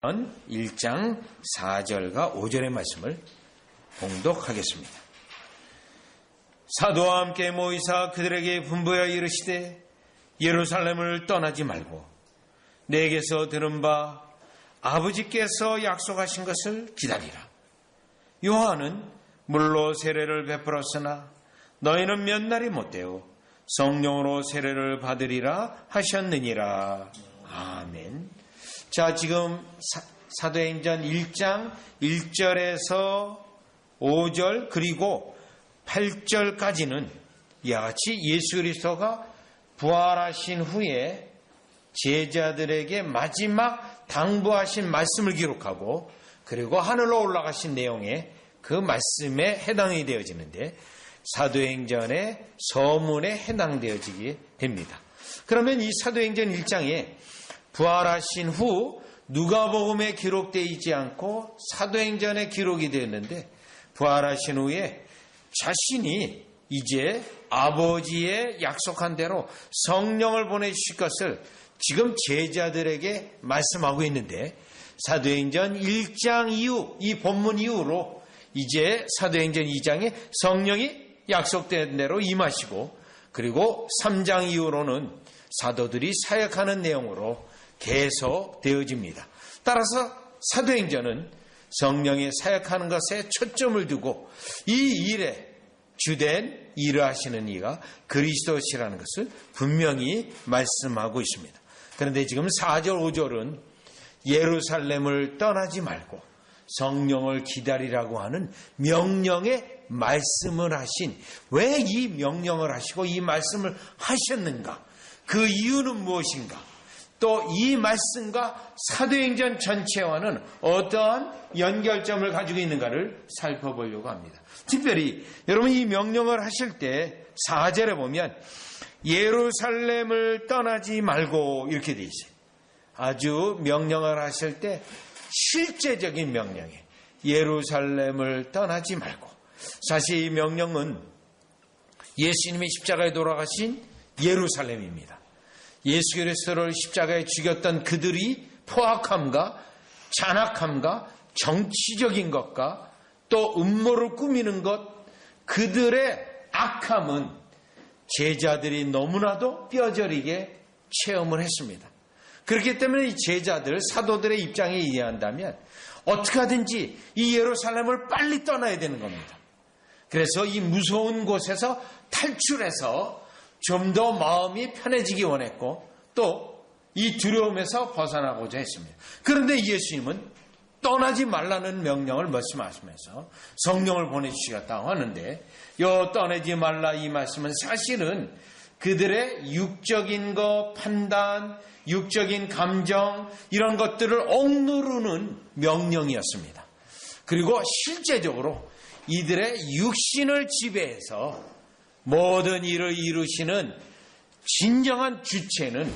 1장 4절과 5절의 말씀을 봉독하겠습니다. 사도와 함께 모이사 그들에게 분부하여 이르시되 예루살렘을 떠나지 말고 내게서 들은 바 아버지께서 약속하신 것을 기다리라. 요한은 물로 세례를 베풀었으나 너희는 몇 날이 못되어 성령으로 세례를 받으리라 하셨느니라. 아멘. 자, 지금 사도행전 1장 1절에서 5절 그리고 8절까지는 이와 같이 예수 그리스도가 부활하신 후에 제자들에게 마지막 당부하신 말씀을 기록하고 그리고 하늘로 올라가신 내용의 그 말씀에 해당이 되어지는데 사도행전의 서문에 해당되어지게 됩니다. 그러면 이 사도행전 1장에 부활하신 후 누가복음에 기록되어 있지 않고 사도행전에 기록이 되었는데 부활하신 후에 자신이 이제 아버지의 약속한 대로 성령을 보내주실 것을 지금 제자들에게 말씀하고 있는데 사도행전 1장 이후 이 본문 이후로 이제 사도행전 2장에 성령이 약속된 대로 임하시고 그리고 3장 이후로는 사도들이 사역하는 내용으로 계속 되어집니다. 따라서 사도행전은 성령이 사역하는 것에 초점을 두고 이 일에 주된 일을 하시는 이가 그리스도시라는 것을 분명히 말씀하고 있습니다. 그런데 지금 4절 5절은 예루살렘을 떠나지 말고 성령을 기다리라고 하는 명령의 말씀을 하신, 왜 이 명령을 하시고 이 말씀을 하셨는가? 그 이유는 무엇인가? 또 이 말씀과 사도행전 전체와는 어떠한 연결점을 가지고 있는가를 살펴보려고 합니다. 특별히 여러분 이 명령을 하실 때 4절에 보면 예루살렘을 떠나지 말고 이렇게 돼 있어요. 아주 명령을 하실 때 실제적인 명령이에요. 예루살렘을 떠나지 말고. 사실 이 명령은 예수님이 십자가에 돌아가신 예루살렘입니다. 예수 그리스도를 십자가에 죽였던 그들이 포악함과 잔악함과 정치적인 것과 또 음모를 꾸미는 것, 그들의 악함은 제자들이 너무나도 뼈저리게 체험을 했습니다. 그렇기 때문에 이 제자들, 사도들의 입장에 이해한다면 어떻게 하든지 이 예루살렘을 빨리 떠나야 되는 겁니다. 그래서 이 무서운 곳에서 탈출해서 좀 더 마음이 편해지기 원했고 또 이 두려움에서 벗어나고자 했습니다. 그런데 예수님은 떠나지 말라는 명령을 말씀하시면서 성령을 보내주시겠다고 하는데 요 떠나지 말라 이 말씀은 사실은 그들의 육적인 것, 판단, 육적인 감정 이런 것들을 억누르는 명령이었습니다. 그리고 실제적으로 이들의 육신을 지배해서 모든 일을 이루시는 진정한 주체는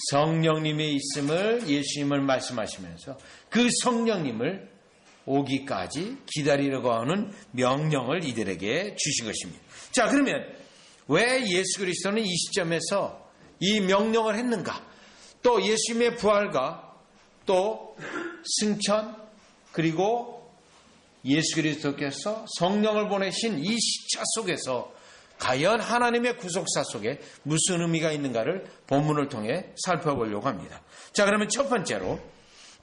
성령님이 있음을 예수님을 말씀하시면서 그 성령님을 오기까지 기다리려고 하는 명령을 이들에게 주신 것입니다. 자, 그러면 왜 예수 그리스도는 이 시점에서 이 명령을 했는가? 또 예수님의 부활과 또 승천 그리고 예수 그리스도께서 성령을 보내신 이 시차 속에서 과연 하나님의 구속사 속에 무슨 의미가 있는가를 본문을 통해 살펴보려고 합니다. 자, 그러면 첫 번째로,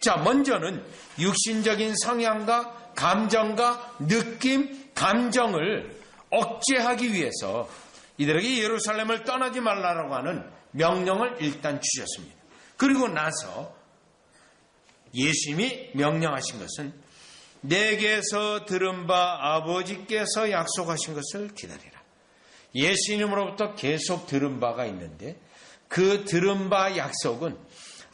자, 먼저는 육신적인 성향과 감정과 느낌, 감정을 억제하기 위해서 이들에게 예루살렘을 떠나지 말라고 하는 명령을 일단 주셨습니다. 그리고 나서 예수님이 명령하신 것은 내게서 들은 바 아버지께서 약속하신 것을 기다리라. 예수님으로부터 계속 들은 바가 있는데 그 들은 바 약속은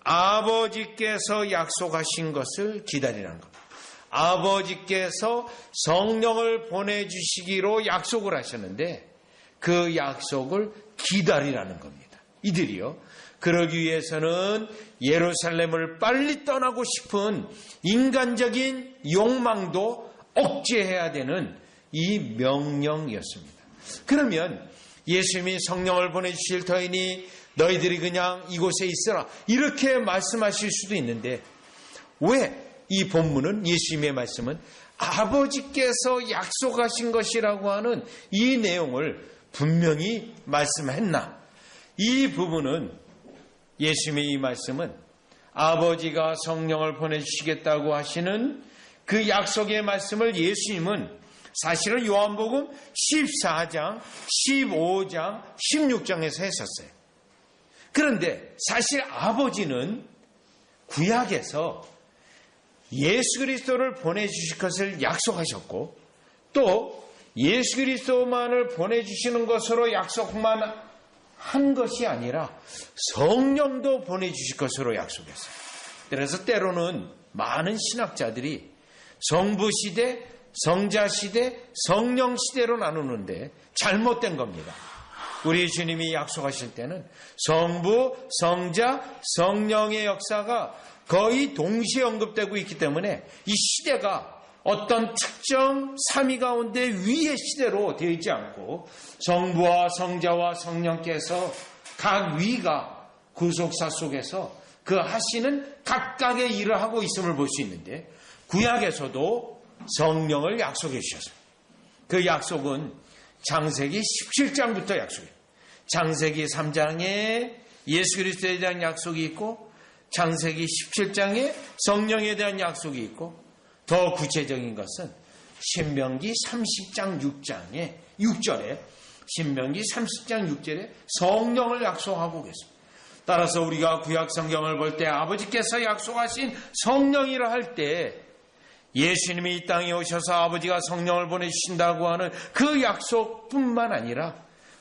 아버지께서 약속하신 것을 기다리라는 겁니다. 아버지께서 성령을 보내주시기로 약속을 하셨는데 그 약속을 기다리라는 겁니다. 이들이요. 그러기 위해서는 예루살렘을 빨리 떠나고 싶은 인간적인 욕망도 억제해야 되는 이 명령이었습니다. 그러면 예수님이 성령을 보내주실 터이니 너희들이 그냥 이곳에 있어라 이렇게 말씀하실 수도 있는데 왜 이 본문은, 예수님의 말씀은 아버지께서 약속하신 것이라고 하는 이 내용을 분명히 말씀했나? 이 부분은, 예수님의 이 말씀은 아버지가 성령을 보내주시겠다고 하시는 그 약속의 말씀을 예수님은 사실은 요한복음 14장, 15장, 16장에서 했었어요. 그런데 사실 아버지는 구약에서 예수 그리스도를 보내주실 것을 약속하셨고, 또 예수 그리스도만을 보내주시는 것으로 약속만 한 것이 아니라 성령도 보내주실 것으로 약속했어요. 그래서 때로는 많은 신학자들이 성부시대, 성자시대, 성령시대로 나누는데 잘못된 겁니다. 우리 주님이 약속하실 때는 성부, 성자, 성령의 역사가 거의 동시에 언급되고 있기 때문에 이 시대가 어떤 특정 삼위 가운데 위의 시대로 되어 있지 않고 성부와 성자와 성령께서 각 위가 구속사 속에서 그 하시는 각각의 일을 하고 있음을 볼 수 있는데, 구약에서도 성령을 약속해 주셨습니다. 그 약속은 창세기 17장부터 약속해요. 창세기 3장에 예수 그리스도에 대한 약속이 있고, 창세기 17장에 성령에 대한 약속이 있고, 더 구체적인 것은 신명기 30장 6장에 6절에 신명기 30장 6절에 성령을 약속하고 계십니다. 따라서 우리가 구약 성경을 볼 때 아버지께서 약속하신 성령이라 할 때 예수님이 이 땅에 오셔서 아버지가 성령을 보내주신다고 하는 그 약속뿐만 아니라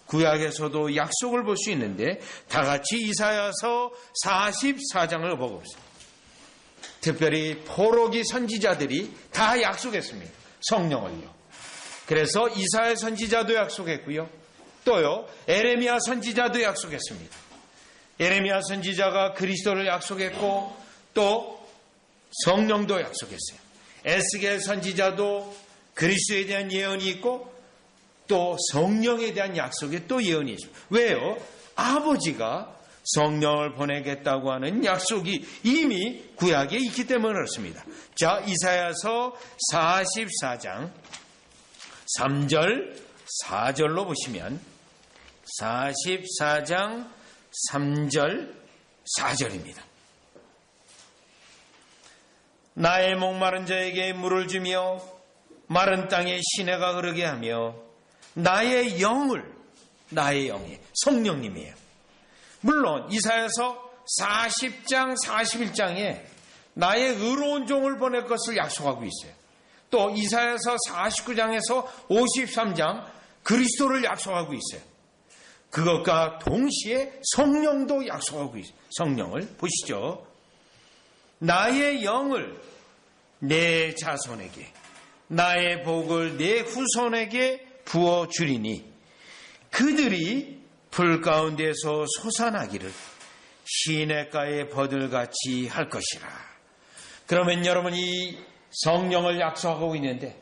구약에서도 약속을 볼 수 있는데, 다 같이 이사야서 44장을 보고 있습니다. 특별히 포로기 선지자들이 다 약속했습니다. 성령을요. 그래서 이사야 선지자도 약속했고요. 또요, 에레미야 선지자도 약속했습니다. 에레미야 선지자가 그리스도를 약속했고, 또 성령도 약속했어요. 에스겔 선지자도 그리스도에 대한 예언이 있고, 또 성령에 대한 약속에 또 예언이 있습니다. 왜요? 아버지가 성령을 보내겠다고 하는 약속이 이미 구약에 있기 때문에 그렇습니다. 자, 이사야서 44장 3절 4절로 보시면 44장 3절 4절입니다. 나의 목마른 자에게 물을 주며 마른 땅에 시내가 흐르게 하며 나의 영이 성령님이에요. 물론 이사야서 40장 41장에 나의 의로운 종을 보낼 것을 약속하고 있어요. 또 이사야서 49장에서 53장 그리스도를 약속하고 있어요. 그것과 동시에 성령도 약속하고 있어요. 성령을 보시죠. 나의 영을 내 자손에게, 나의 복을 내 후손에게 부어주리니 그들이 불 가운데서 솟아나기를 시냇가의 버들같이 할 것이라. 그러면 여러분, 이 성령을 약속하고 있는데,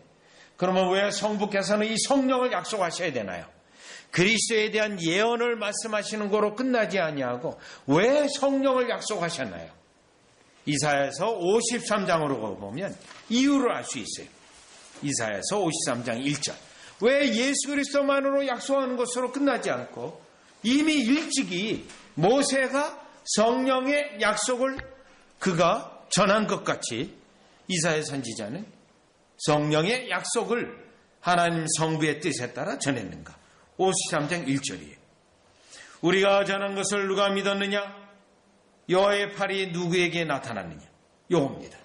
그러면 왜 성부께서는 이 성령을 약속하셔야 되나요? 그리스도에 대한 예언을 말씀하시는 거로 끝나지 아니하고 왜 성령을 약속하셨나요? 이사야서 53장으로 보면 이유를 알 수 있어요. 이사야서 53장 1절. 왜 예수 그리스도만으로 약속하는 것으로 끝나지 않고 이미 일찍이 모세가 성령의 약속을 그가 전한 것 같이 이사야 선지자는 성령의 약속을 하나님 성부의 뜻에 따라 전했는가? 53장 1절이에요. 우리가 전한 것을 누가 믿었느냐? 여호와의 팔이 누구에게 나타났느냐? 요겁니다.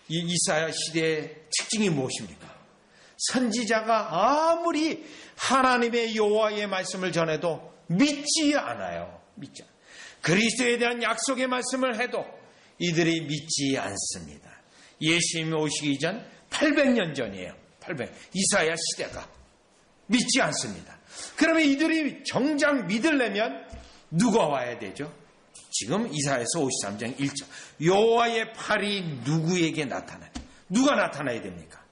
이 이사야 시대의 특징이 무엇입니까? 선지자가 아무리 하나님의 여호와의 말씀을 전해도 믿지 않아요. 믿지 않아요. 그리스도에 대한 약속의 말씀을 해도 이들이 믿지 않습니다. 예수님이 오시기 전 800년 전이에요. 800. 이사야 시대가 믿지 않습니다. 그러면 이들이 정작 믿으려면 누가 와야 되죠? 지금 이사야서 53장 1절. 여호와의 팔이 누구에게 나타나요? 누가 나타나야 됩니까?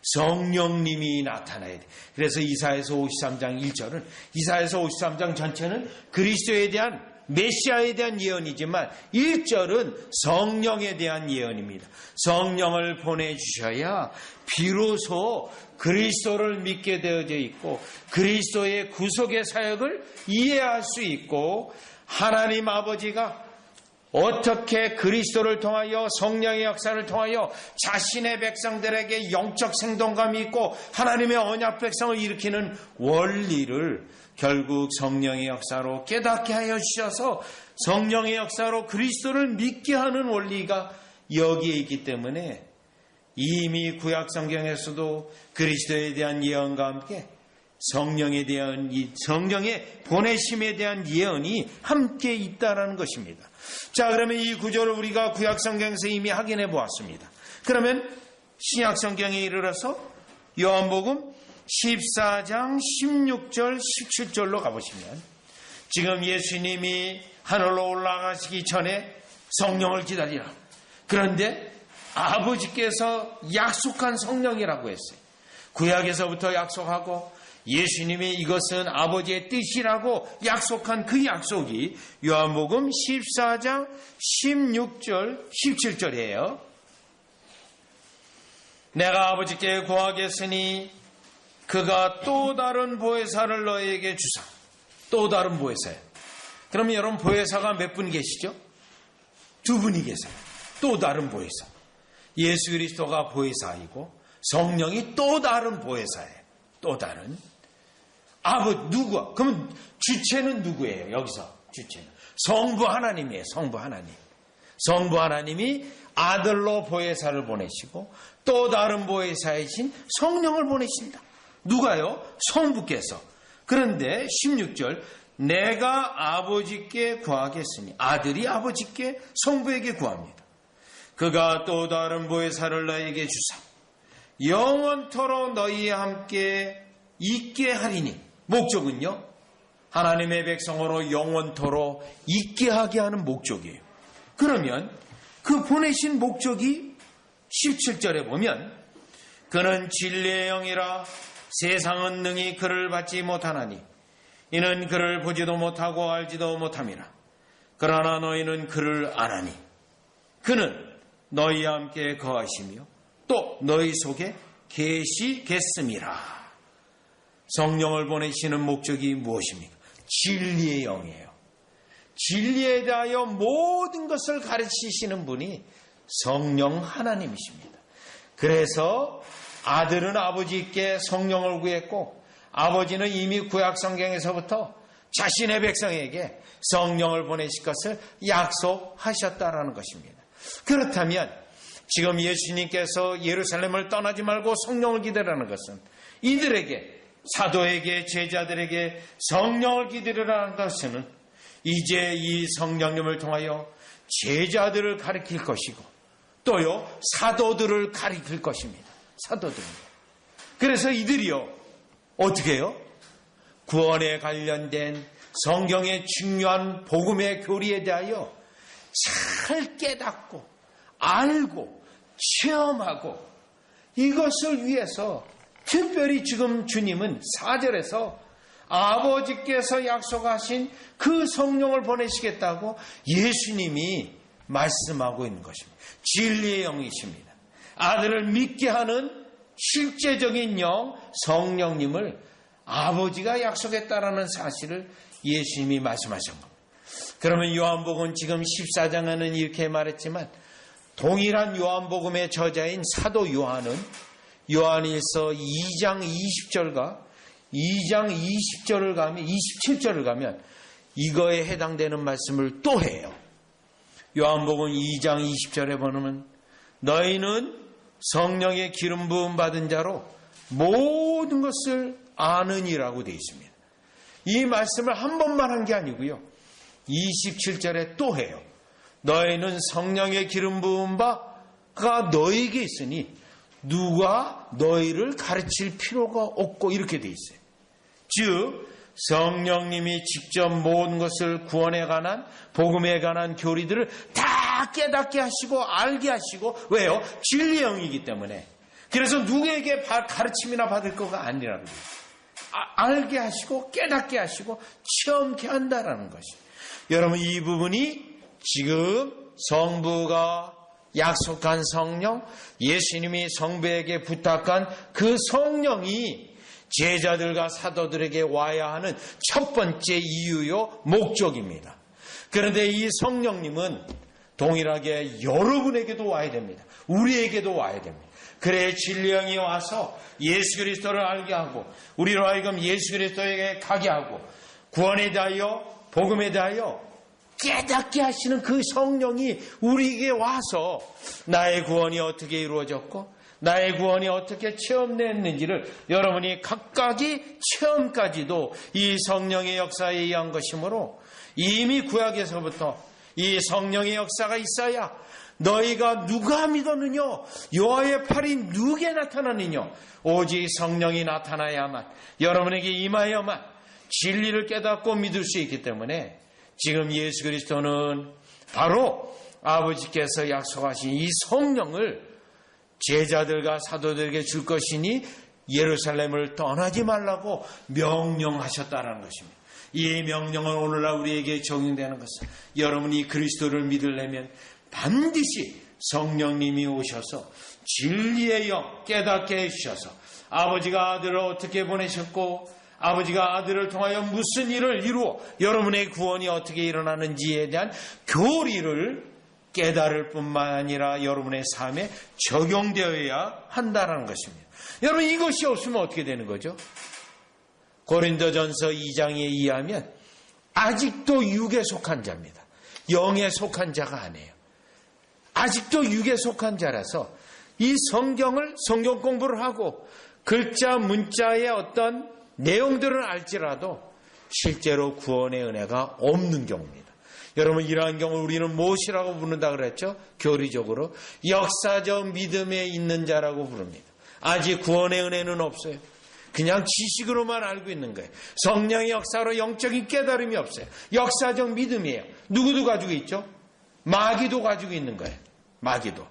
성령님이 나타나야 돼. 그래서 이사야서 53장 1절은, 이사야서 53장 전체는 그리스도에 대한 메시아에 대한 예언이지만 1절은 성령에 대한 예언입니다. 성령을 보내주셔야 비로소 그리스도를 믿게 되어져 있고 그리스도의 구속의 사역을 이해할 수 있고 하나님 아버지가 어떻게 그리스도를 통하여 성령의 역사를 통하여 자신의 백성들에게 영적 생동감이 있고 하나님의 언약 백성을 일으키는 원리를 결국 성령의 역사로 깨닫게 하여 주셔서 성령의 역사로 그리스도를 믿게 하는 원리가 여기에 있기 때문에 이미 구약 성경에서도 그리스도에 대한 예언과 함께 성령에 대한 성령의 보내심에 대한 예언이 함께 있다라는 것입니다. 자, 그러면 이 구조를 우리가 구약 성경에서 이미 확인해 보았습니다. 그러면 신약 성경에 이르러서 요한복음 14장 16절 17절로 가보시면 지금 예수님이 하늘로 올라가시기 전에 성령을 기다리라. 그런데 아버지께서 약속한 성령이라고 했어요. 구약에서부터 약속하고 예수님이 이것은 아버지의 뜻이라고 약속한 그 약속이 요한복음 14장 16절 17절이에요. 내가 아버지께 구하겠으니 그가 또 다른 보혜사를 너에게 주사. 또 다른 보혜사예요. 그러면 여러분 보혜사가 몇 분 계시죠? 2분이 계세요. 또 다른 보혜사. 예수 그리스도가 보혜사이고 성령이 또 다른 보혜사예요. 또 다른. 누구야? 그러면 주체는 누구예요? 여기서 주체는 성부 하나님이에요. 성부 하나님. 성부 하나님이 아들로 보혜사를 보내시고 또 다른 보혜사이신 성령을 보내신다. 누가요? 성부께서. 그런데 16절 내가 아버지께 구하겠으니 아들이 아버지께 성부에게 구합니다. 그가 또 다른 보혜사를 너에게 주사 영원토록 너희와 함께 있게 하리니 목적은요 하나님의 백성으로 영원토록 있게 하게 하는 목적이에요. 그러면 그 보내신 목적이 17절에 보면 그는 진리의 영이라 세상은 능히 그를 받지 못하나니 이는 그를 보지도 못하고 알지도 못함이라. 그러나 너희는 그를 아나니 그는 너희와 함께 거하시며 또 너희 속에 계시겠음이라. 성령을 보내시는 목적이 무엇입니까? 진리의 영이에요. 진리에 대하여 모든 것을 가르치시는 분이 성령 하나님이십니다. 그래서 아들은 아버지께 성령을 구했고 아버지는 이미 구약 성경에서부터 자신의 백성에게 성령을 보내실 것을 약속하셨다라는 것입니다. 그렇다면 지금 예수님께서 예루살렘을 떠나지 말고 성령을 기다리라는 것은 이들에게 사도에게 제자들에게 성령을 기다리라는 것은 이제 이 성령님을 통하여 제자들을 가리킬 것이고 또요 사도들을 가리킬 것입니다. 사도들. 그래서 이들이요 어떻게 해요? 구원에 관련된 성경의 중요한 복음의 교리에 대하여 잘 깨닫고 알고 체험하고 이것을 위해서 특별히 지금 주님은 4절에서 아버지께서 약속하신 그 성령을 보내시겠다고 예수님이 말씀하고 있는 것입니다. 진리의 영이십니다. 아들을 믿게 하는 실제적인 영 성령님을 아버지가 약속했다라는 사실을 예수님이 말씀하신 겁니다. 그러면 요한복음 지금 14장에는 이렇게 말했지만 동일한 요한복음의 저자인 사도 요한은 요한일서 2장 20절과 2장 20절을 가면 27절을 가면 이거에 해당되는 말씀을 또 해요. 요한복음 2장 20절에 보면 너희는 성령의 기름 부음 받은 자로 모든 것을 아느니라고 되어 있습니다. 이 말씀을 한 번만 한 게 아니고요. 27절에 또 해요. 너희는 성령의 기름 부음 바가 너희에게 있으니 누가 너희를 가르칠 필요가 없고 이렇게 되어 있어요. 즉 성령님이 직접 모든 것을 구원에 관한 복음에 관한 교리들을 다 깨닫게 하시고 알게 하시고 왜요? 진리의 영이기 때문에. 그래서 누구에게 가르침이나 받을 거가 아니라는 거예요. 알게 하시고 깨닫게 하시고 체험케 한다라는 것이. 여러분, 이 부분이 지금 성부가 약속한 성령, 예수님이 성부에게 부탁한 그 성령이 제자들과 사도들에게 와야 하는 첫 번째 이유요, 목적입니다. 그런데 이 성령님은 동일하게 여러분에게도 와야 됩니다. 우리에게도 와야 됩니다. 그래 진리의 영이 와서 예수 그리스도를 알게 하고 우리로 하여금 예수 그리스도에게 가게 하고 구원에 대하여 복음에 대하여 깨닫게 하시는 그 성령이 우리에게 와서 나의 구원이 어떻게 이루어졌고 나의 구원이 어떻게 체험됐는지를 여러분이 각각의 체험까지도 이 성령의 역사에 의한 것이므로 이미 구약에서부터 이 성령의 역사가 있어야 너희가 누가 믿었느냐 여호와의 팔이 누구에 나타나느냐 오직 성령이 나타나야만 여러분에게 임하여만 진리를 깨닫고 믿을 수 있기 때문에 지금 예수 그리스도는 바로 아버지께서 약속하신 이 성령을 제자들과 사도들에게 줄 것이니 예루살렘을 떠나지 말라고 명령하셨다는 것입니다. 이 명령은 오늘날 우리에게 적용되는 것은 여러분이 그리스도를 믿으려면 반드시 성령님이 오셔서 진리의 영 깨닫게 해주셔서 아버지가 아들을 어떻게 보내셨고 아버지가 아들을 통하여 무슨 일을 이루어 여러분의 구원이 어떻게 일어나는지에 대한 교리를 깨달을 뿐만 아니라 여러분의 삶에 적용되어야 한다는 것입니다. 여러분 이것이 없으면 어떻게 되는 거죠? 고린도전서 2장에 의하면 아직도 육에 속한 자입니다. 영에 속한 자가 아니에요. 아직도 육에 속한 자라서 이 성경을 성경 공부를 하고 글자 문자의 어떤 내용들은 알지라도 실제로 구원의 은혜가 없는 경우입니다. 여러분 이러한 경우 우리는 무엇이라고 부른다 그랬죠? 교리적으로 역사적 믿음에 있는 자라고 부릅니다. 아직 구원의 은혜는 없어요. 그냥 지식으로만 알고 있는 거예요. 성령의 역사로 영적인 깨달음이 없어요. 역사적 믿음이에요. 누구도 가지고 있죠? 마귀도 가지고 있는 거예요. 마귀도.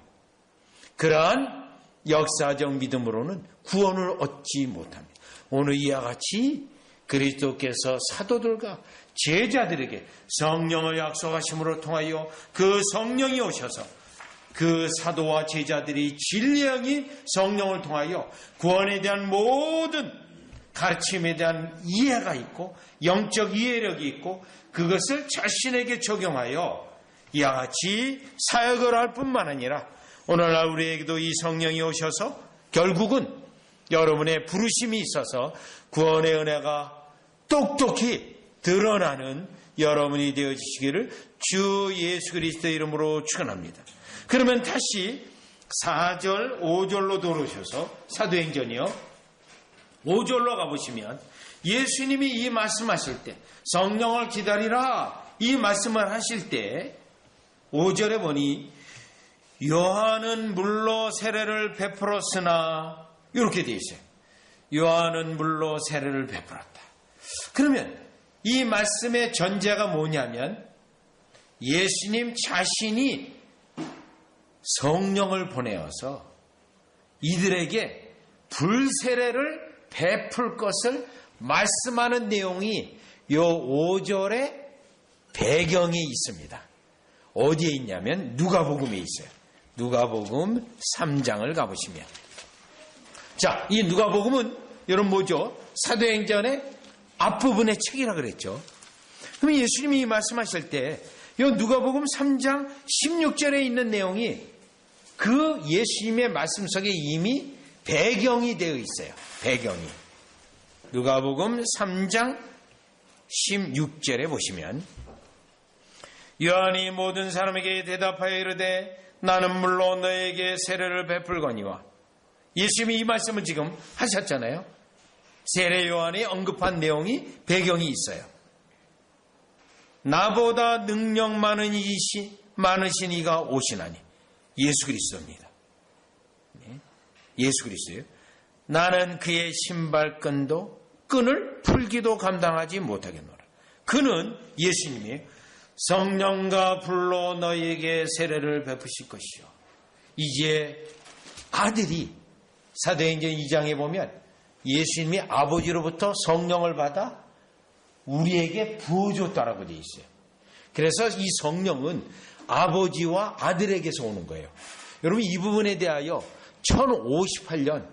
그러한 역사적 믿음으로는 구원을 얻지 못합니다. 오늘 이와 같이 그리스도께서 사도들과 제자들에게 성령을 약속하심으로 통하여 그 성령이 오셔서 그 사도와 제자들이 진리의 성령을 통하여 구원에 대한 모든 가르침에 대한 이해가 있고 영적 이해력이 있고 그것을 자신에게 적용하여 이와 같이 사역을 할 뿐만 아니라 오늘날 우리에게도 이 성령이 오셔서 결국은 여러분의 부르심이 있어서 구원의 은혜가 똑똑히 드러나는 여러분이 되어지시기를 주 예수 그리스도의 이름으로 축원합니다. 그러면 다시 4절, 5절로 돌아오셔서 사도행전이요. 5절로 가보시면 예수님이 이 말씀하실 때 성령을 기다리라 이 말씀을 하실 때 5절에 보니 요한은 물로 세례를 베풀었으나 이렇게 되어 있어요. 요한은 물로 세례를 베풀었다. 그러면 이 말씀의 전제가 뭐냐면 예수님 자신이 성령을 보내어서 이들에게 불세례를 베풀 것을 말씀하는 내용이 요 5절의 배경이 있습니다. 어디에 있냐면 누가복음에 있어요. 누가복음 3장을 가보시면 자, 이 누가복음은 여러분 뭐죠? 사도행전의 앞부분의 책이라 그랬죠. 그럼 예수님이 말씀하실 때 이 누가복음 3장 16절에 있는 내용이 그 예수님의 말씀 속에 이미 배경이 되어 있어요. 배경이. 누가복음 3장 16절에 보시면 요한이 모든 사람에게 대답하여 이르되 나는 물로 너에게 세례를 베풀거니와 예수님이 이 말씀을 지금 하셨잖아요. 세례 요한이 언급한 내용이 배경이 있어요. 나보다 능력 많으신 이가 오시나니 예수 그리스도입니다. 예수 그리스도예요. 나는 그의 끈을 풀기도 감당하지 못하겠노라. 그는 예수님이에요. 성령과 불로 너희에게 세례를 베푸실 것이요. 이제 아들이 사도행전 2장에 보면 예수님이 아버지로부터 성령을 받아 우리에게 부어줬다라고 되어 있어요. 그래서 이 성령은 아버지와 아들에게서 오는 거예요. 여러분, 이 부분에 대하여 1058년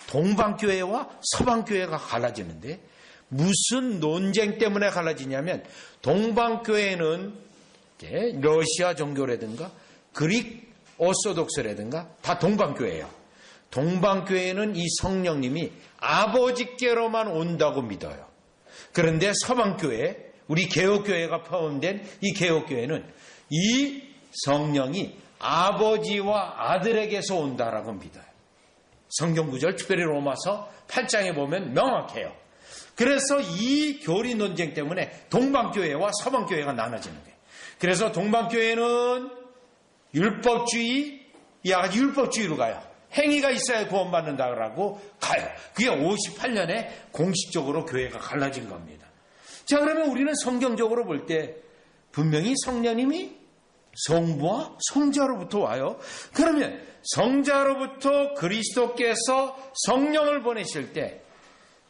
동방교회와 서방교회가 갈라지는데, 무슨 논쟁 때문에 갈라지냐면, 동방교회는 러시아 종교라든가 그릭 오소독스라든가 다 동방교회예요. 동방교회는 이 성령님이 아버지께로만 온다고 믿어요. 그런데 서방교회, 우리 개혁교회가 포함된 이 개혁교회는 이 성령이 아버지와 아들에게서 온다라고 믿어요. 성경구절, 특별히 로마서 8장에 보면 명확해요. 그래서 이 교리 논쟁 때문에 동방교회와 서방교회가 나눠지는 거예요. 그래서 동방교회는 율법주의, 율법주의로 가요. 행위가 있어야 구원받는다고 가요. 그게 58년에 공식적으로 교회가 갈라진 겁니다. 자, 그러면 우리는 성경적으로 볼 때 분명히 성령님이 성부와 성자로부터 와요. 그러면 성자로부터 그리스도께서 성령을 보내실 때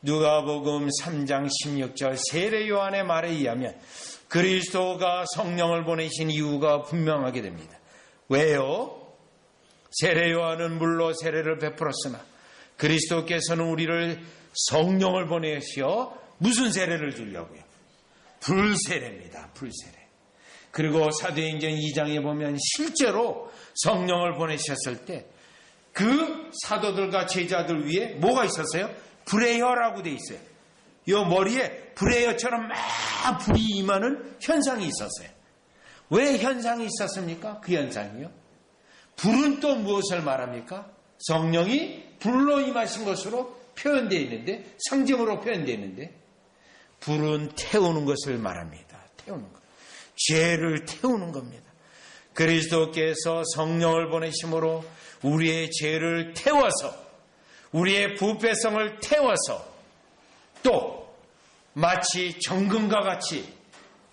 누가복음 3장 16절 세례 요한의 말에 의하면 그리스도가 성령을 보내신 이유가 분명하게 됩니다. 왜요? 세례 요한은 물로 세례를 베풀었으나 그리스도께서는 우리를 성령을 보내시어 무슨 세례를 주려고요? 불세례입니다. 불세례. 그리고 사도행전 2장에 보면 실제로 성령을 보내셨을 때 그 사도들과 제자들 위에 뭐가 있었어요? 불의 혀라고 돼 있어요. 이 머리에 불의 혀처럼 막 불이 임하는 현상이 있었어요. 왜 현상이 있었습니까? 그 현상이요. 불은 또 무엇을 말합니까? 성령이 불로 임하신 것으로 표현되어 있는데, 상징으로 표현되어 있는데, 불은 태우는 것을 말합니다. 태우는 것. 죄를 태우는 겁니다. 그리스도께서 성령을 보내심으로 우리의 죄를 태워서, 우리의 부패성을 태워서, 또 마치 정금과 같이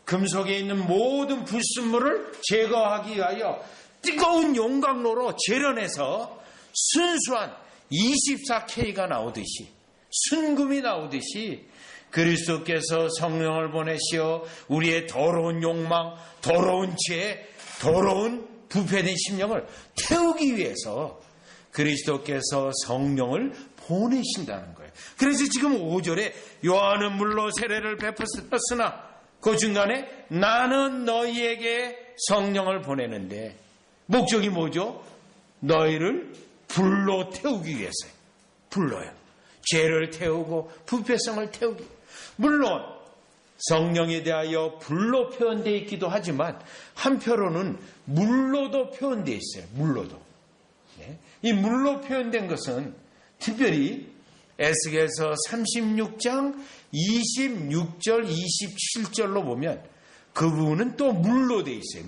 금속에 있는 모든 불순물을 제거하기 위하여 뜨거운 용광로로 재련해서 순수한 24K가 나오듯이, 순금이 나오듯이 그리스도께서 성령을 보내시어 우리의 더러운 욕망, 더러운 죄, 더러운 부패된 심령을 태우기 위해서 그리스도께서 성령을 보내신다는 거예요. 그래서 지금 5절에 요한은 물로 세례를 베풀었으나 그 중간에 나는 너희에게 성령을 보내는데, 목적이 뭐죠? 너희를 불로 태우기 위해서요. 불로요. 죄를 태우고 부패성을 태우기. 물론 성령에 대하여 불로 표현되어 있기도 하지만 한편으로는 물로도 표현되어 있어요. 물로도. 네. 이 물로 표현된 것은 특별히 에스겔서 36장 26절 27절로 보면 그 부분은 또 물로 되어 있어요.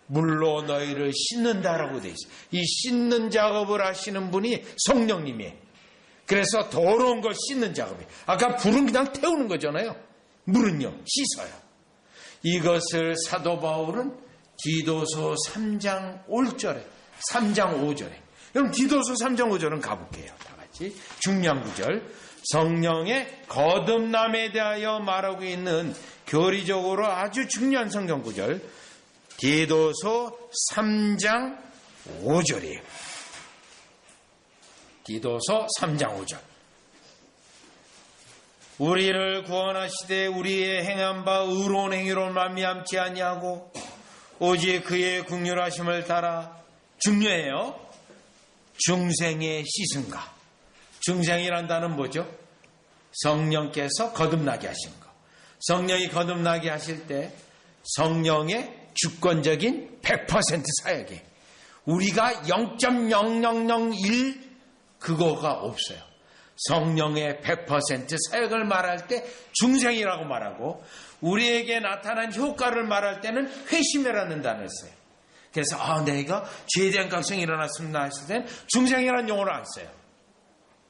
물로 너희를 씻는다라고 되어 있어요. 이 씻는 작업을 하시는 분이 성령님이에요. 그래서 더러운 걸 씻는 작업이에요. 아까 불은 그냥 태우는 거잖아요. 물은요, 씻어요. 이것을 사도 바울은 디도서 3장 5절에 여러분 디도서 3장 5절은 가볼게요. 다 같이 중요한 구절. 성령의 거듭남에 대하여 말하고 있는 교리적으로 아주 중요한 성경 구절. 디도서 3장 5절이에요. 디도서 3장 5절. 우리를 구원하시되 우리의 행한 바 의로운 행위로 말미암지 아니하고 오직 그의 긍휼하심을 따라, 중요해요, 중생의 씻음과. 중생이란 단어는 뭐죠? 성령께서 거듭나게 하신 거. 성령이 거듭나게 하실 때 성령의 주권적인 100% 사역에 우리가 0.0001 그거가 없어요. 성령의 100% 사역을 말할 때 중생이라고 말하고, 우리에게 나타난 효과를 말할 때는 회심이라는 단어를 써요. 그래서 내가 죄에 대한 각성이 일어났습니다 했을 때는 중생이라는 용어를 안 써요.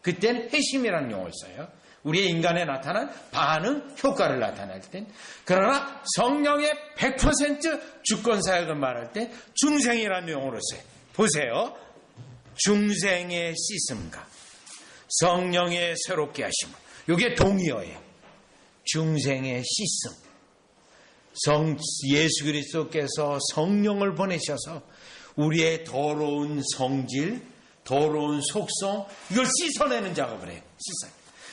그때는 회심이라는 용어를 써요. 우리의 인간에 나타난 반응, 효과를 나타낼 땐. 그러나 성령의 100% 주권사역을 말할 때 중생이라는 용어로 써요. 보세요. 중생의 씻음과 성령의 새롭게 하심. 이게 동의어예요. 중생의 씻음. 예수 그리스도께서 성령을 보내셔서 우리의 더러운 성질, 더러운 속성, 이걸 씻어내는 작업을 해요.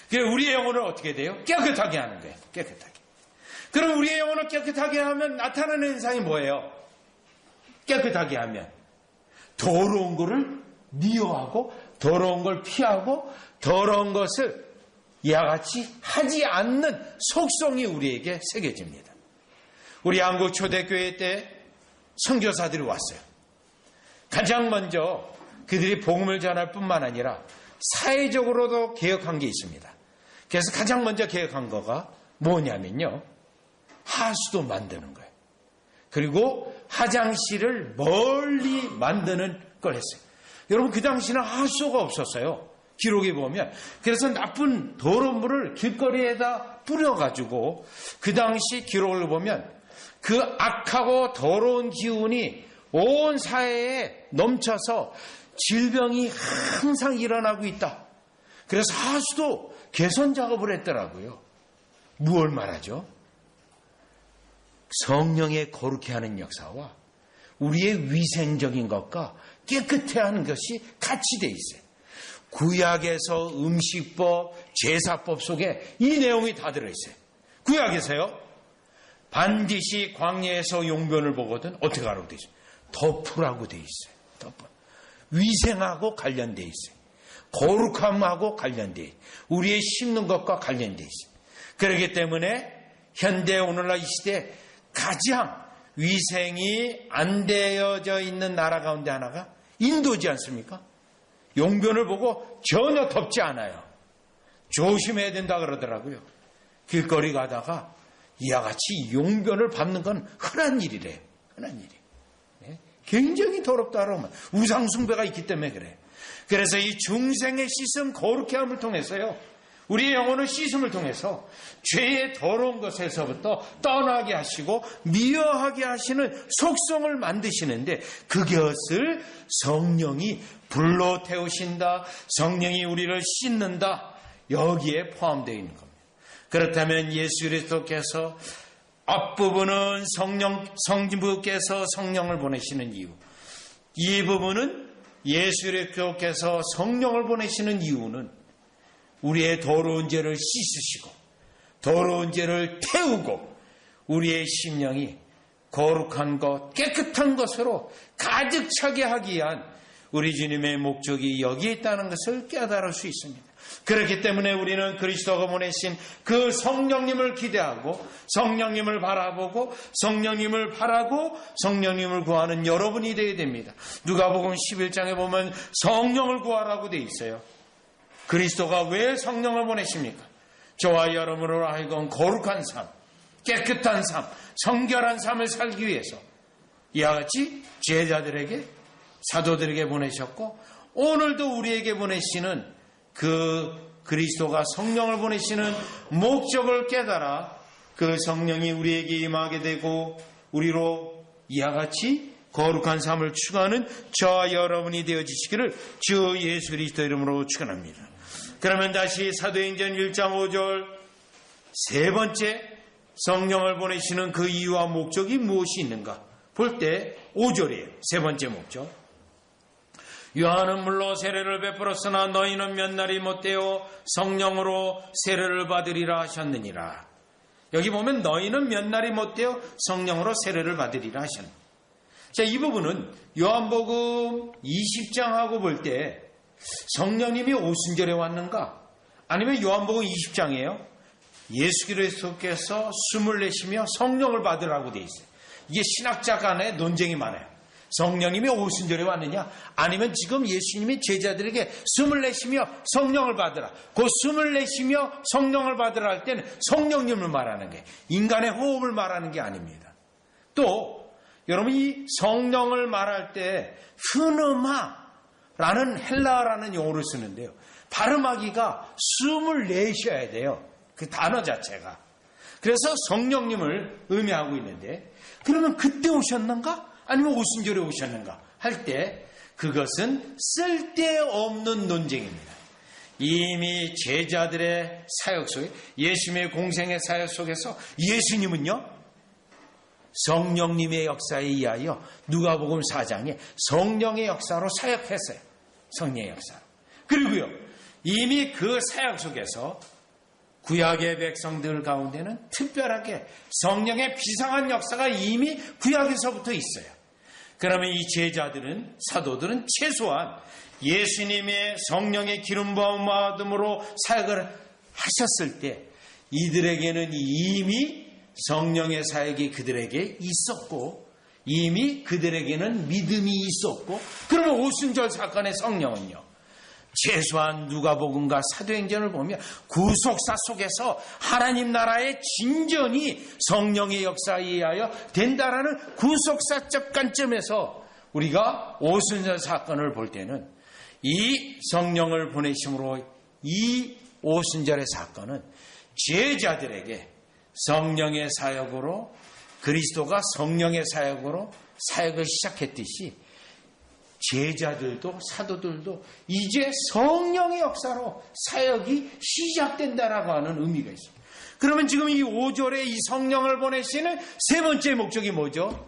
그래서 우리의 영혼을 어떻게 돼요? 깨끗하게 하는 거예요. 깨끗하게. 그럼 우리의 영혼을 깨끗하게 하면 나타나는 현상이 뭐예요? 깨끗하게 하면 더러운 거를 미워하고 더러운 걸 피하고 더러운 것을 이와 같이 하지 않는 속성이 우리에게 새겨집니다. 우리 한국 초대교회 때 선교사들이 왔어요. 가장 먼저 그들이 복음을 전할 뿐만 아니라 사회적으로도 개혁한 게 있습니다. 그래서 가장 먼저 개혁한 거가 뭐냐면요, 하수도 만드는 거예요. 그리고 화장실을 멀리 만드는 걸 했어요. 여러분, 그 당시는 하수도가 없었어요. 기록에 보면. 그래서 나쁜 더러운 물을 길거리에다 뿌려가지고 그 당시 기록을 보면 그 악하고 더러운 기운이 온 사회에 넘쳐서 질병이 항상 일어나고 있다. 그래서 하수도 개선 작업을 했더라고요. 무엇을 말하죠? 성령의 거룩해 하는 역사와 우리의 위생적인 것과 깨끗해 하는 것이 같이 돼 있어요. 구약에서 음식법, 제사법 속에 이 내용이 다 들어있어요. 구약에서요, 반드시 광야에서 용변을 보거든 어떻게 하라고 돼 있어요? 덮으라고 돼 있어요. 덮어. 위생하고 관련돼 있어요. 거룩함하고 관련돼 있어요. 우리의 씹는 것과 관련돼 있어요. 그렇기 때문에 현대 오늘날 이 시대에 가장 위생이 안 되어져 있는 나라 가운데 하나가 인도지 않습니까? 용변을 보고 전혀 덮지 않아요. 조심해야 된다 그러더라고요. 길거리 가다가 이와 같이 용변을 밟는 건 흔한 일이래요. 흔한 일이. 네? 굉장히 더럽다 그러면 우상숭배가 있기 때문에 그래요. 그래서 이 중생의 씻음, 거룩해함을 통해서요, 우리의 영혼을 씻음을 통해서 죄의 더러운 것에서부터 떠나게 하시고 미워하게 하시는 속성을 만드시는데, 그것을 성령이 불로 태우신다, 성령이 우리를 씻는다, 여기에 포함되어 있는 겁니다. 그렇다면 예수 그리스도께서 앞부분은 성부께서 성령을 보내시는 이유, 이 부분은 예수 그리스도께서 성령을 보내시는 이유는 우리의 더러운 죄를 씻으시고 더러운 죄를 태우고 우리의 심령이 거룩한 것, 깨끗한 것으로 가득 차게 하기 위한 우리 주님의 목적이 여기에 있다는 것을 깨달을 수 있습니다. 그렇기 때문에 우리는 그리스도가 보내신 그 성령님을 기대하고 성령님을 바라보고 성령님을 바라고 성령님을 구하는 여러분이 되어야 됩니다. 누가복음 11장에 보면 성령을 구하라고 되어 있어요. 그리스도가 왜 성령을 보내십니까? 저와 여러분으로 하여금 거룩한 삶, 깨끗한 삶, 성결한 삶을 살기 위해서 이와 같이 제자들에게, 사도들에게 보내셨고, 오늘도 우리에게 보내시는 그 그리스도가 성령을 보내시는 목적을 깨달아 그 성령이 우리에게 임하게 되고 우리로 이와 같이 거룩한 삶을 추구하는 저와 여러분이 되어지시기를 주 예수 그리스도 이름으로 축원합니다. 그러면 다시 사도행전 1장 5절, 세 번째 성령을 보내시는 그 이유와 목적이 무엇이 있는가 볼 때 5절이에요. 세 번째 목적. 요한은 물로 세례를 베풀었으나 너희는 몇 날이 못되어 성령으로 세례를 받으리라 하셨느니라. 여기 보면 너희는 몇 날이 못되어 성령으로 세례를 받으리라 하셨느니라. 자, 이 부분은 요한복음 20장하고 볼 때 성령님이 오순절에 왔는가? 아니면 요한복음 20장이에요. 예수 그리스도께서 숨을 내쉬며 성령을 받으라고 돼 있어요. 이게 신학자 간에 논쟁이 많아요. 성령님이 오순절에 왔느냐, 아니면 지금 예수님이 제자들에게 숨을 내쉬며 성령을 받으라, 그 숨을 내쉬며 성령을 받으라 할 때는 성령님을 말하는 게, 인간의 호흡을 말하는 게 아닙니다. 또 여러분, 이 성령을 말할 때 흐느마라는 헬라어라는 용어를 쓰는데요, 발음하기가 숨을 내쉬어야 돼요. 그 단어 자체가. 그래서 성령님을 의미하고 있는데, 그러면 그때 오셨는가? 아니면 오순절에 오셨는가 할 때 그것은 쓸데없는 논쟁입니다. 이미 제자들의 사역 속에, 예수님의 공생의 사역 속에서 예수님은요, 성령님의 역사에 의하여 누가복음 4장에 성령의 역사로 사역했어요. 성령의 역사로. 그리고요, 이미 그 사역 속에서 구약의 백성들 가운데는 특별하게 성령의 비상한 역사가 이미 구약에서부터 있어요. 그러면 이 제자들은, 사도들은 최소한 예수님의 성령의 기름 부음 받음으로 사역을 하셨을 때 이들에게는 이미 성령의 사역이 그들에게 있었고, 이미 그들에게는 믿음이 있었고, 그러면 오순절 사건의 성령은요, 최소한 누가복음과 사도행전을 보면 구속사 속에서 하나님 나라의 진전이 성령의 역사에 의하여 된다라는 구속사적 관점에서 우리가 오순절 사건을 볼 때는 이 성령을 보내심으로 이 오순절의 사건은 제자들에게 성령의 사역으로, 그리스도가 성령의 사역으로 사역을 시작했듯이 제자들도 사도들도 이제 성령의 역사로 사역이 시작된다라고 하는 의미가 있습니다. 그러면 지금 이 5절에 이 성령을 보내시는 세 번째 목적이 뭐죠?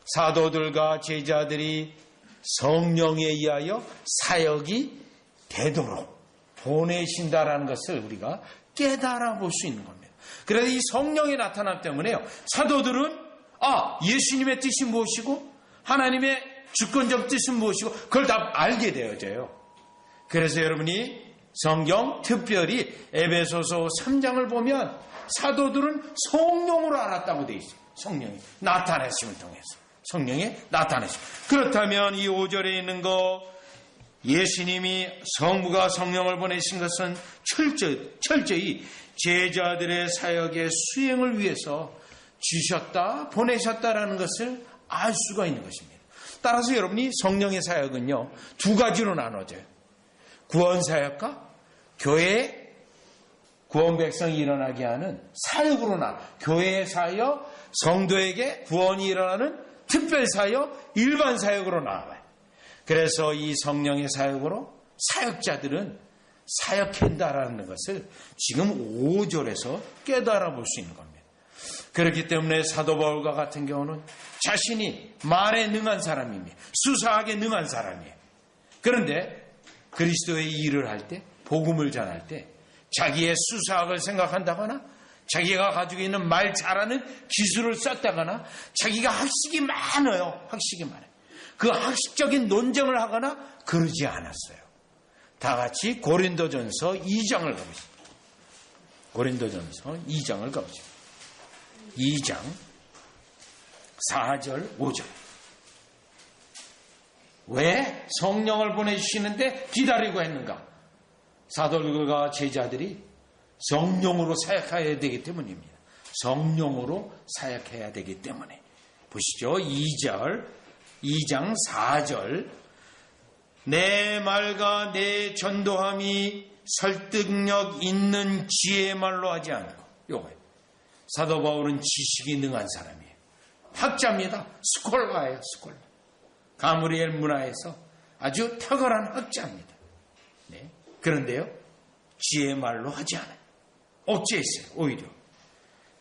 사도들과 제자들이 성령에 의하여 사역이 되도록 보내신다라는 것을 우리가 깨달아 볼 수 있는 겁니다. 그래서 이 성령의 나타남 때문에요, 사도들은 예수님의 뜻이 무엇이고 하나님의 주권적 뜻은 무엇이고 그걸 다 알게 되어져요. 그래서 여러분이 성경, 특별히 에베소서 3장을 보면 사도들은 성령으로 알았다고 되어 있어요. 성령이 나타내심을 통해서, 성령이 나타내심. 그렇다면 이 5절에 있는 거, 예수님이 성부가 성령을 보내신 것은 철저히 제자들의 사역의 수행을 위해서 주셨다, 보내셨다라는 것을 알 수가 있는 것입니다. 따라서 여러분이 성령의 사역은요, 두 가지로 나눠져요. 구원 사역과 교회 구원 백성이 일어나게 하는 사역으로 교회의 사역, 성도에게 구원이 일어나는 특별 사역, 일반 사역으로 나와요. 그래서 이 성령의 사역으로 사역자들은 사역한다라는 것을 지금 5절에서 깨달아 볼 수 있는 겁니다. 그렇기 때문에 사도 바울과 같은 경우는 자신이 말에 능한 사람입니다. 수사하게 능한 사람이에요. 그런데 그리스도의 일을 할 때, 복음을 전할 때 자기의 수사학을 생각한다거나 자기가 가지고 있는 말 잘하는 기술을 썼다거나 자기가 학식이 많아요. 그 학식적인 논쟁을 하거나 그러지 않았어요. 다 같이 고린도전서 2장을 가보십시오. 고린도전서 2장을 가보십시오. 2장 4절 5절. 왜 성령을 보내주시는데 기다리고 했는가? 사도들과 제자들이 성령으로 사역해야 되기 때문입니다. 성령으로 사역해야 되기 때문에. 보시죠. 2장 4절. 내 말과 내 전도함이 설득력 있는 지혜의 말로 하지 않고. 요거예요. 사도 바울은 지식이 능한 사람이에요. 학자입니다. 스콜라예요. 스콜라. 가므리엘 문화에서 아주 탁월한 학자입니다. 네. 그런데요, 지혜의 말로 하지 않아요. 억제했어요. 오히려.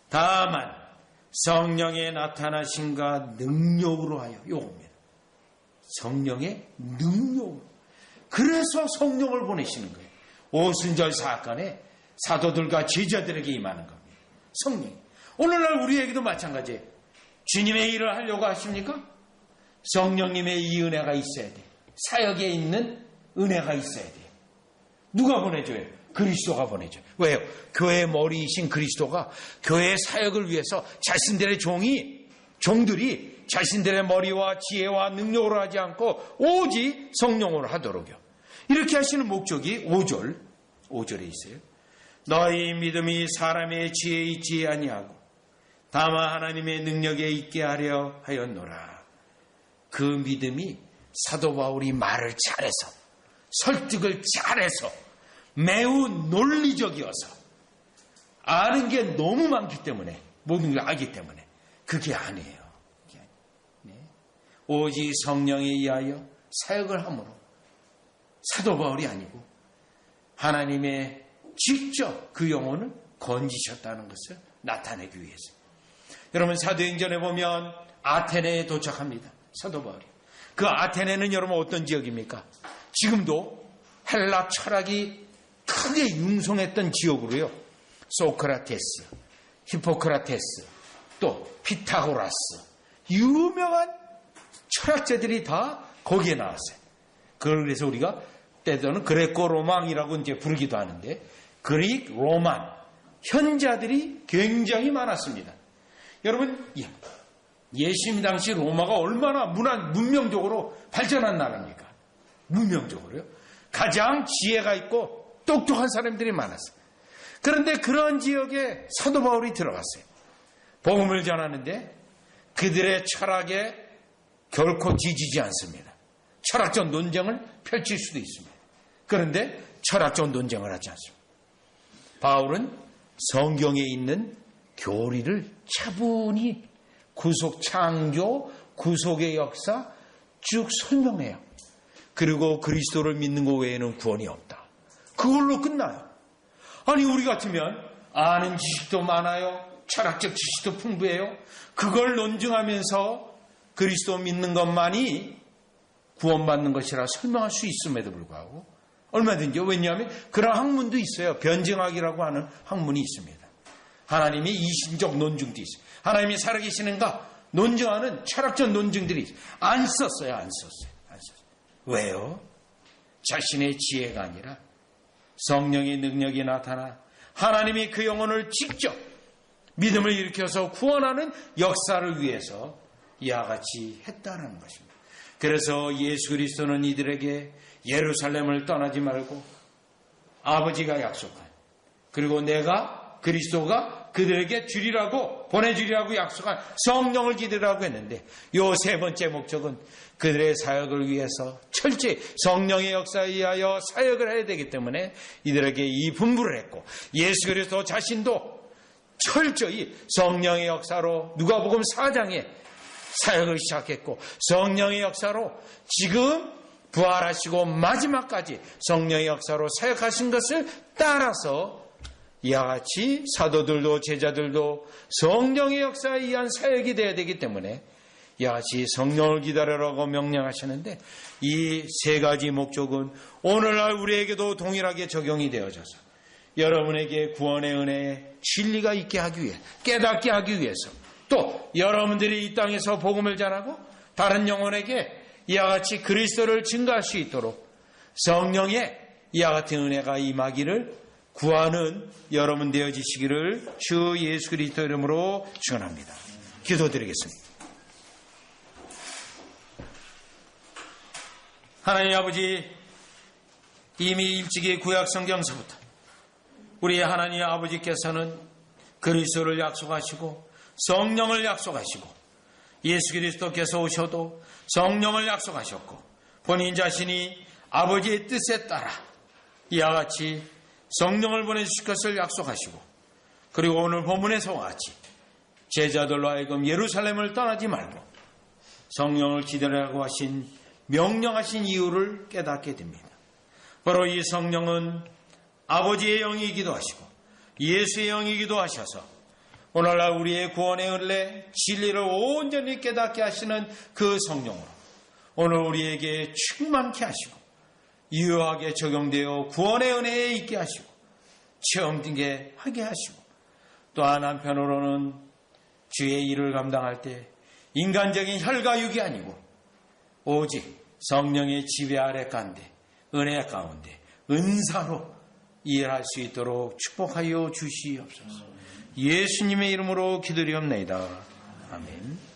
다만 성령의 나타나심과 능력으로 하여, 요겁니다. 성령의 능력으로. 그래서 성령을 보내시는 거예요. 오순절 사건에 사도들과 제자들에게 임하는 겁니다. 성령. 오늘날 우리에게도 마찬가지예요. 주님의 일을 하려고 하십니까? 성령님의 이 은혜가 있어야 돼요. 사역에 있는 은혜가 있어야 돼요. 누가 보내줘요? 그리스도가 보내줘요. 왜요? 교회의 머리이신 그리스도가 교회의 사역을 위해서 자신들의 종들이 자신들의 머리와 지혜와 능력으로 하지 않고 오직 성령으로 하도록요. 이렇게 하시는 목적이 5절에 있어요. 너희 믿음이 사람의 지혜에 있지 아니하고 다만 하나님의 능력에 있게 하려 하였노라. 그 믿음이 사도 바울이 말을 잘해서, 설득을 잘해서, 매우 논리적이어서, 아는 게 너무 많기 때문에, 모든 걸 알기 때문에 그게 아니에요. 네. 오직 성령에 의하여 사역을 함으로 사도 바울이 아니고 하나님의 직접 그 영혼을 건지셨다는 것을 나타내기 위해서. 여러분 사도행전에 보면 아테네에 도착합니다. 사도 바울이. 그 아테네는 여러분 어떤 지역입니까? 지금도 헬라 철학이 크게 융성했던 지역으로요. 소크라테스, 히포크라테스, 또 피타고라스, 유명한 철학자들이 다 거기에 나왔어요. 그걸 그래서 우리가 때로는 그레코 로망이라고 이제 부르기도 하는데, 그릭, 로만, 현자들이 굉장히 많았습니다. 여러분, 예수님 당시 로마가 얼마나 문명적으로 발전한 나라입니까? 문명적으로요. 가장 지혜가 있고 똑똑한 사람들이 많았어요. 그런데 그런 지역에 사도 바울이 들어갔어요. 복음을 전하는데 그들의 철학에 결코 뒤지지 않습니다. 철학적 논쟁을 펼칠 수도 있습니다. 그런데 철학적 논쟁을 하지 않습니다. 바울은 성경에 있는 교리를 차분히 구속 창조, 구속의 역사 쭉 설명해요. 그리고 그리스도를 믿는 것 외에는 구원이 없다. 그걸로 끝나요. 아니 우리 같으면 아는 지식도 많아요. 철학적 지식도 풍부해요. 그걸 논증하면서 그리스도 믿는 것만이 구원받는 것이라 설명할 수 있음에도 불구하고 얼마든지, 왜냐하면 그런 학문도 있어요. 변증학이라고 하는 학문이 있습니다. 하나님이 이신적 논증도 있어요. 하나님이 살아계시는가 논증하는 철학적 논증들이 있어요. 안 썼어요. 왜요? 자신의 지혜가 아니라 성령의 능력이 나타나 하나님이 그 영혼을 직접 믿음을 일으켜서 구원하는 역사를 위해서 이와 같이 했다는 것입니다. 그래서 예수 그리스도는 이들에게 예루살렘을 떠나지 말고 아버지가 약속한, 그리고 내가 그리스도가 그들에게 주리라고, 보내주리라고 약속한 성령을 기다리라고 했는데, 요 세 번째 목적은 그들의 사역을 위해서 철저히 성령의 역사에 의하여 사역을 해야 되기 때문에 이들에게 이 분부를 했고, 예수 그리스도 자신도 철저히 성령의 역사로 누가복음 4장에 사역을 시작했고, 성령의 역사로 지금 부활하시고 마지막까지 성령의 역사로 사역하신 것을 따라서 이와 같이 사도들도 제자들도 성령의 역사에 의한 사역이 되어야 되기 때문에 이와 같이 성령을 기다리라고 명령하시는데, 이 세 가지 목적은 오늘날 우리에게도 동일하게 적용이 되어져서 여러분에게 구원의 은혜에 진리가 있게 하기 위해, 깨닫게 하기 위해서, 또 여러분들이 이 땅에서 복음을 전하고 다른 영혼에게 이와 같이 그리스도를 증거할 수 있도록 성령의 이와 같은 은혜가 임하기를 구하는 여러분 되어지시기를 주 예수 그리스도 이름으로 축원합니다. 기도드리겠습니다. 하나님 아버지, 이미 일찍이 구약 성경서부터 우리 하나님 아버지께서는 그리스도를 약속하시고 성령을 약속하시고 예수 그리스도께서 오셔도 성령을 약속하셨고 본인 자신이 아버지의 뜻에 따라 이와 같이 성령을 보내주실 것을 약속하시고, 그리고 오늘 본문에서와 같이 제자들로 하여금 예루살렘을 떠나지 말고 성령을 기다리라고 하신, 명령하신 이유를 깨닫게 됩니다. 바로 이 성령은 아버지의 영이기도 하시고 예수의 영이기도 하셔서 오늘날 우리의 구원의 은혜, 진리를 온전히 깨닫게 하시는 그 성령으로 오늘 우리에게 충만케 하시고 유효하게 적용되어 구원의 은혜에 있게 하시고 체험되게 하게 하시고, 또한 한편으로는 주의 일을 감당할 때 인간적인 혈과육이 아니고 오직 성령의 지배 아래 가운데, 은혜 가운데 은사로 일할 수 있도록 축복하여 주시옵소서. 예수님의 이름으로 기도리옵나이다. 아멘.